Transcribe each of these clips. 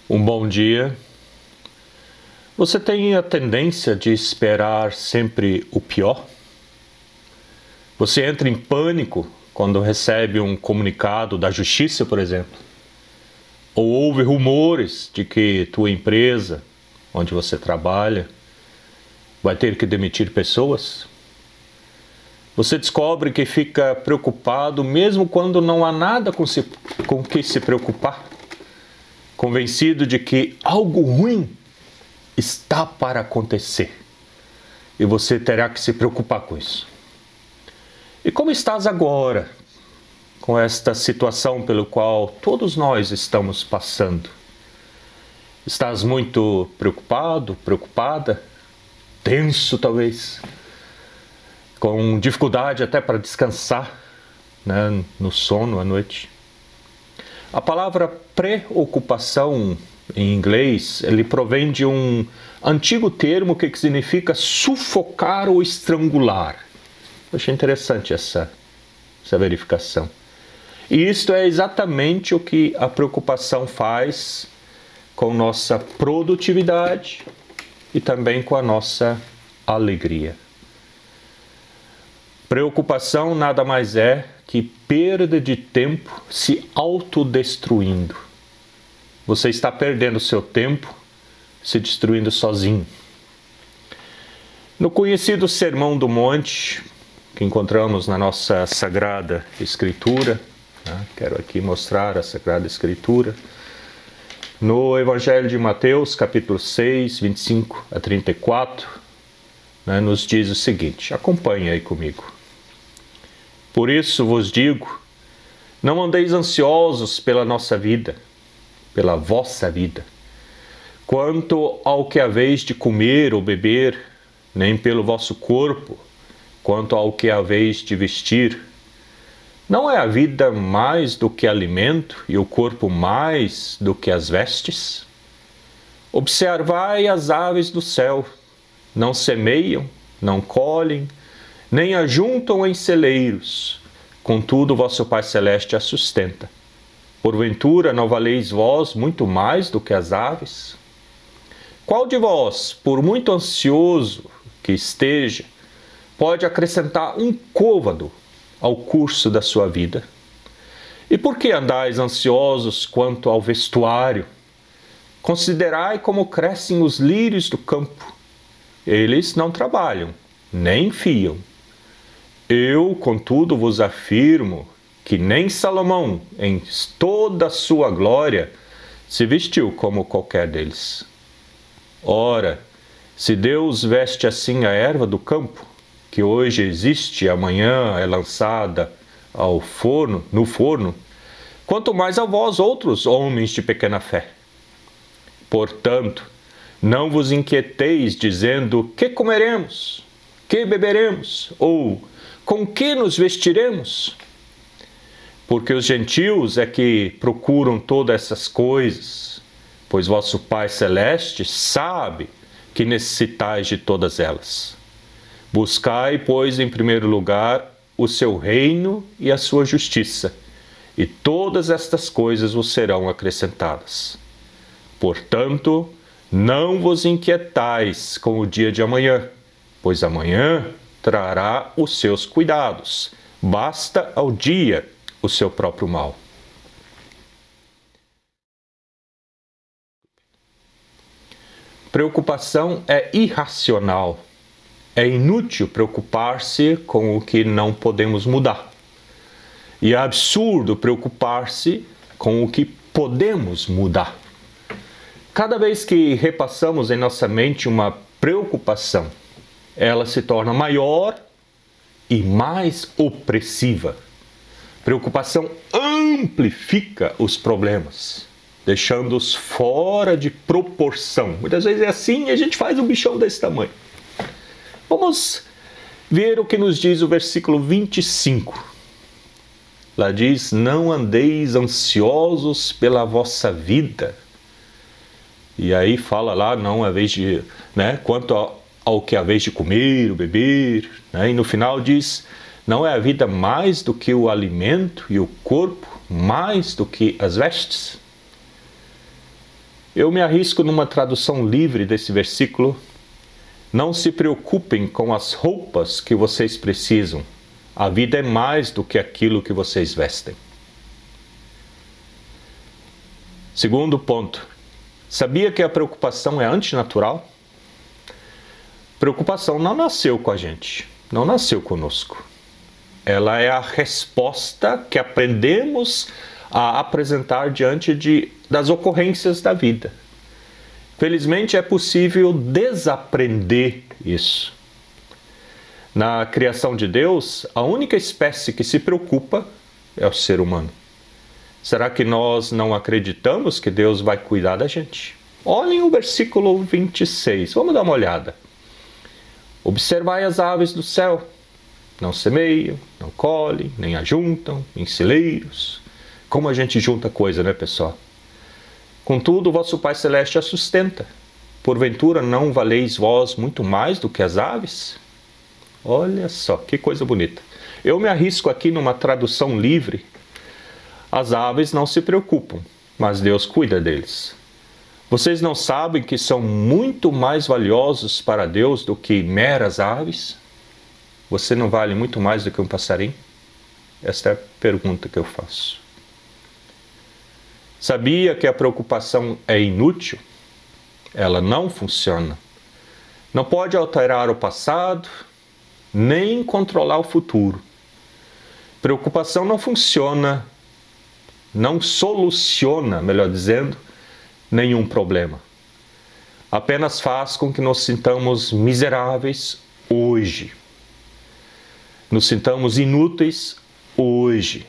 Um bom dia. Você tem a tendência de esperar sempre o pior? Você entra em pânico quando recebe um comunicado da justiça, por exemplo? Ou ouve rumores de que tua empresa, onde você trabalha, vai ter que demitir pessoas? Você descobre que fica preocupado mesmo quando não há nada com que se preocupar, convencido de que algo ruim está para acontecer e você terá que se preocupar com isso. E como estás agora com esta situação pelo qual todos nós estamos passando? Estás muito preocupado, preocupada, tenso talvez, com dificuldade até para descansar, né, no sono à noite? A palavra preocupação em inglês, ele provém de um antigo termo que significa sufocar ou estrangular. Eu achei interessante essa verificação. E isto é exatamente o que a preocupação faz com nossa produtividade e também com a nossa alegria. Preocupação nada mais é que perda de tempo se autodestruindo. Você está perdendo seu tempo se destruindo sozinho. No conhecido Sermão do Monte, que encontramos na nossa Sagrada Escritura, né? Quero aqui mostrar a Sagrada Escritura. No Evangelho de Mateus, capítulo 6, 25 a 34, né, nos diz o seguinte, acompanhe aí comigo. Por isso vos digo, não andeis ansiosos pela nossa vida, pela vossa vida, quanto ao que haveis de comer ou beber, nem pelo vosso corpo, quanto ao que haveis de vestir. Não é a vida mais do que alimento e o corpo mais do que as vestes? Observai as aves do céu, não semeiam, não colhem, nem ajuntam em celeiros, contudo vosso Pai Celeste as sustenta. Porventura não valeis vós muito mais do que as aves? Qual de vós, por muito ansioso que esteja, pode acrescentar um côvado ao curso da sua vida? E por que andais ansiosos quanto ao vestuário? Considerai como crescem os lírios do campo. Eles não trabalham, nem fiam. Eu, contudo, vos afirmo que nem Salomão, em toda a sua glória, se vestiu como qualquer deles. Ora, se Deus veste assim a erva do campo, que hoje existe e amanhã é lançada no forno, quanto mais a vós outros homens de pequena fé. Portanto, não vos inquieteis dizendo que comeremos, que beberemos, ou com que nos vestiremos? Porque os gentios é que procuram todas essas coisas, pois vosso Pai Celeste sabe que necessitais de todas elas. Buscai, pois, em primeiro lugar, o seu reino e a sua justiça, e todas estas coisas vos serão acrescentadas. Portanto, não vos inquietais com o dia de amanhã, pois amanhã trará os seus cuidados. Basta ao dia o seu próprio mal. Preocupação é irracional. É inútil preocupar-se com o que não podemos mudar. E é absurdo preocupar-se com o que podemos mudar. Cada vez que repassamos em nossa mente uma preocupação, ela se torna maior e mais opressiva. Preocupação amplifica os problemas, deixando-os fora de proporção. Muitas vezes é assim e a gente faz um bichão desse tamanho. Vamos ver o que nos diz o versículo 25. Lá diz, não andeis ansiosos pela vossa vida. E aí fala lá, não haveis de, né, quanto ao que haveis de comer ou beber. Né, e no final diz, não é a vida mais do que o alimento e o corpo mais do que as vestes? Eu me arrisco numa tradução livre desse versículo. Não se preocupem com as roupas que vocês precisam. A vida é mais do que aquilo que vocês vestem. Segundo ponto. Sabia que a preocupação é antinatural? Preocupação não nasceu com a gente, não nasceu conosco. Ela é a resposta que aprendemos a apresentar diante das ocorrências da vida. Felizmente é possível desaprender isso. Na criação de Deus, a única espécie que se preocupa é o ser humano. Será que nós não acreditamos que Deus vai cuidar da gente? Olhem o versículo 26, vamos dar uma olhada. Observai as aves do céu, não semeiam, não colhem, nem ajuntam em celeiros. Como a gente junta coisa, né, pessoal? Contudo, o vosso Pai Celeste a sustenta. Porventura não valeis vós muito mais do que as aves? Olha só, que coisa bonita. Eu me arrisco aqui numa tradução livre. As aves não se preocupam, mas Deus cuida deles. Vocês não sabem que são muito mais valiosos para Deus do que meras aves? Você não vale muito mais do que um passarinho? Esta é a pergunta que eu faço. Sabia que a preocupação é inútil? Ela não funciona. Não pode alterar o passado, nem controlar o futuro. Preocupação não funciona, não soluciona, melhor dizendo, nenhum problema. Apenas faz com que nos sintamos miseráveis hoje. Nos sintamos inúteis hoje.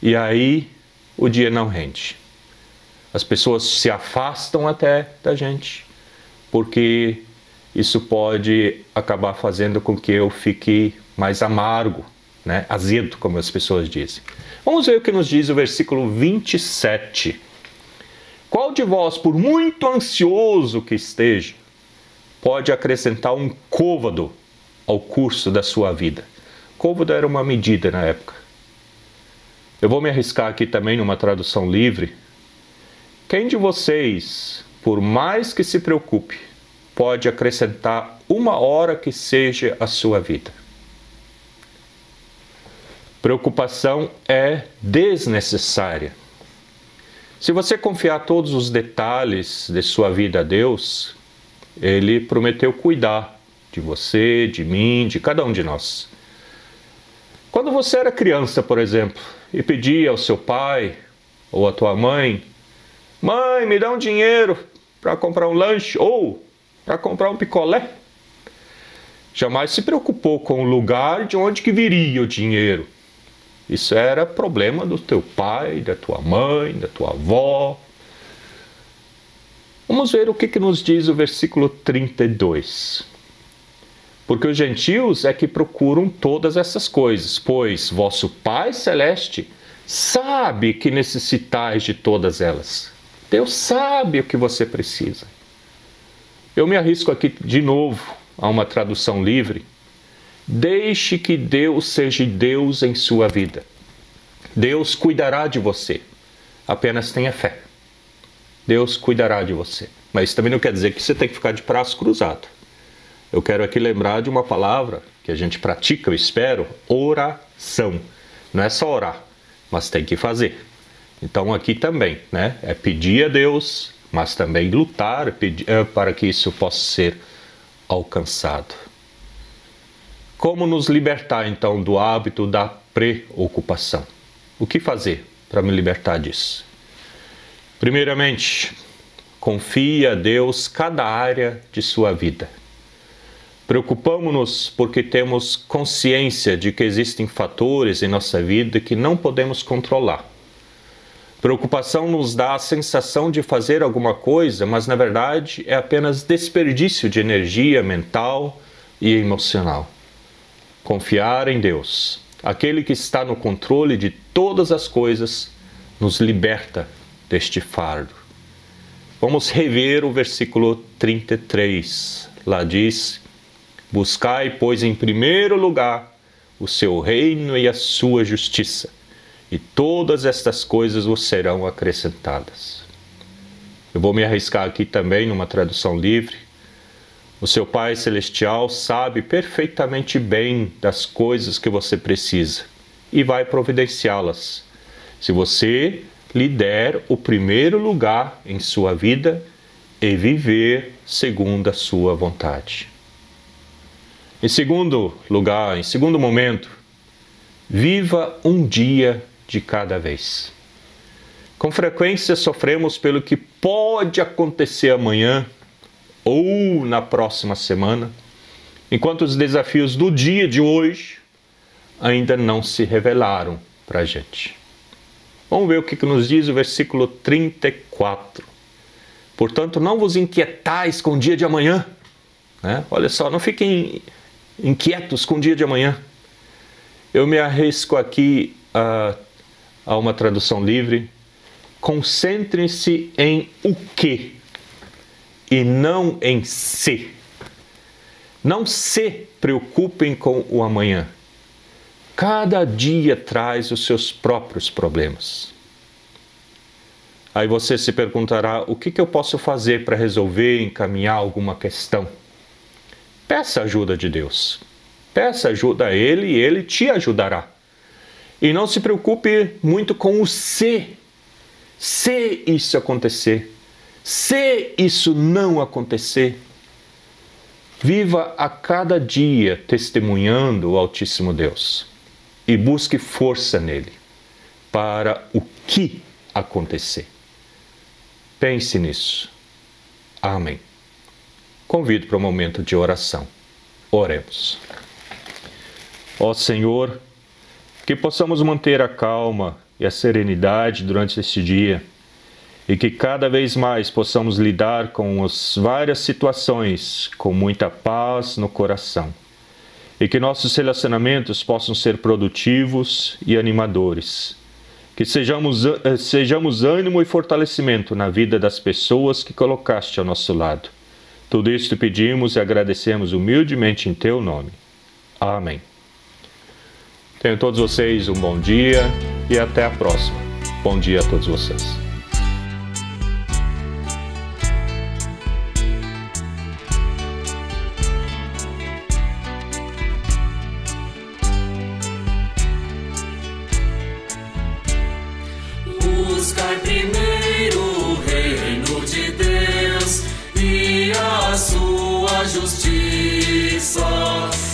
E aí o dia não rende. As pessoas se afastam até da gente, porque isso pode acabar fazendo com que eu fique mais amargo, né? Azedo, como as pessoas dizem. Vamos ver o que nos diz o versículo 27. Qual de vós, por muito ansioso que esteja, pode acrescentar um côvado ao curso da sua vida? Côvado era uma medida na época. Eu vou me arriscar aqui também numa tradução livre. Quem de vocês, por mais que se preocupe, pode acrescentar uma hora que seja a sua vida? Preocupação é desnecessária. Se você confiar todos os detalhes de sua vida a Deus, Ele prometeu cuidar de você, de mim, de cada um de nós. Quando você era criança, por exemplo, e pedia ao seu pai ou à tua mãe: mãe, me dá um dinheiro para comprar um lanche ou para comprar um picolé, jamais se preocupou com o lugar de onde que viria o dinheiro. Isso era problema do teu pai, da tua mãe, da tua avó. Vamos ver o que nos diz o versículo 32. Porque os gentios é que procuram todas essas coisas, pois vosso Pai Celeste sabe que necessitais de todas elas. Deus sabe o que você precisa. Eu me arrisco aqui de novo a uma tradução livre. Deixe que Deus seja Deus em sua vida. Deus cuidará de você. Apenas tenha fé. Deus cuidará de você. Mas também não quer dizer que você tem que ficar de braço cruzado. Eu quero aqui lembrar de uma palavra que a gente pratica, eu espero, oração. Não é só orar, mas tem que fazer. Então aqui também, né? É pedir a Deus, mas também lutar para que isso possa ser alcançado. Como nos libertar, então, do hábito da preocupação? O que fazer para me libertar disso? Primeiramente, confie a Deus cada área de sua vida. Preocupamos-nos porque temos consciência de que existem fatores em nossa vida que não podemos controlar. Preocupação nos dá a sensação de fazer alguma coisa, mas na verdade é apenas desperdício de energia mental e emocional. Confiar em Deus, aquele que está no controle de todas as coisas, nos liberta deste fardo. Vamos rever o versículo 33. Lá diz: buscai, pois, em primeiro lugar o seu reino e a sua justiça, e todas estas coisas vos serão acrescentadas. Eu vou me arriscar aqui também numa tradução livre. O seu Pai Celestial sabe perfeitamente bem das coisas que você precisa e vai providenciá-las, se você lhe der o primeiro lugar em sua vida e viver segundo a sua vontade. Em segundo lugar, em segundo momento, viva um dia de cada vez. Com frequência sofremos pelo que pode acontecer amanhã ou na próxima semana, enquanto os desafios do dia de hoje ainda não se revelaram para a gente. Vamos ver o que nos diz o versículo 34. Portanto, não vos inquietais com o dia de amanhã. Olha só, não fiquem inquietos com o dia de amanhã. Eu me arrisco aqui a uma tradução livre. Concentrem-se em o que e não em se. Não se preocupem com o amanhã. Cada dia traz os seus próprios problemas. Aí você se perguntará, o que eu posso fazer para resolver, encaminhar alguma questão? Peça ajuda de Deus. Peça ajuda a Ele e Ele te ajudará. E não se preocupe muito com o se. Se isso acontecer. Se isso não acontecer. Viva a cada dia testemunhando o Altíssimo Deus. E busque força nele para o que acontecer. Pense nisso. Amém. Convido para um momento de oração. Oremos. Ó Senhor, que possamos manter a calma e a serenidade durante este dia e que cada vez mais possamos lidar com as várias situações com muita paz no coração. E que nossos relacionamentos possam ser produtivos e animadores. Que sejamos ânimo e fortalecimento na vida das pessoas que colocaste ao nosso lado. Tudo isto pedimos e agradecemos humildemente em Teu nome. Amém. Tenham todos vocês um bom dia e até a próxima. Bom dia a todos vocês. Buscar primeiro o reino de Deus e a sua justiça,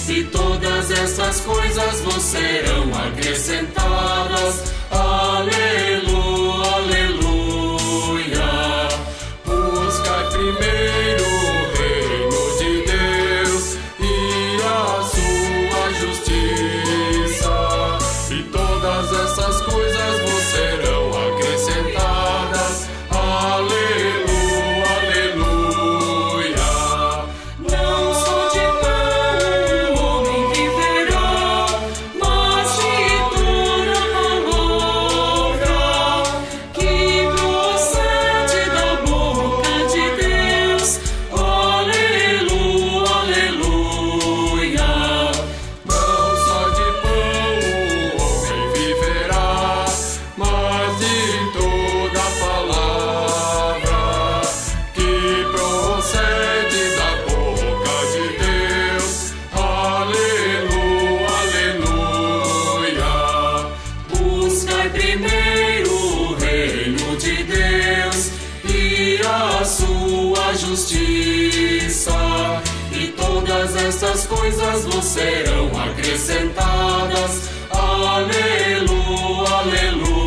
e todas essas coisas vos serão acrescentadas. Aleluia, aleluia. Buscar primeiro o reino de Deus e a sua justiça, e todas essas coisas vos serão acrescentadas. Aleluia, aleluia. Não só de pão o homem viverá, mas de toda palavra que procede da boca de Deus. Aleluia, aleluia. Não só de pão o homem viverá, mas de toda palavra que procede da boca de Deus. Aleluia, aleluia. Buscar primeiro o reino de Deus e a sua justiça, e todas essas coisas vos serão acrescentadas. Aleluia, aleluia.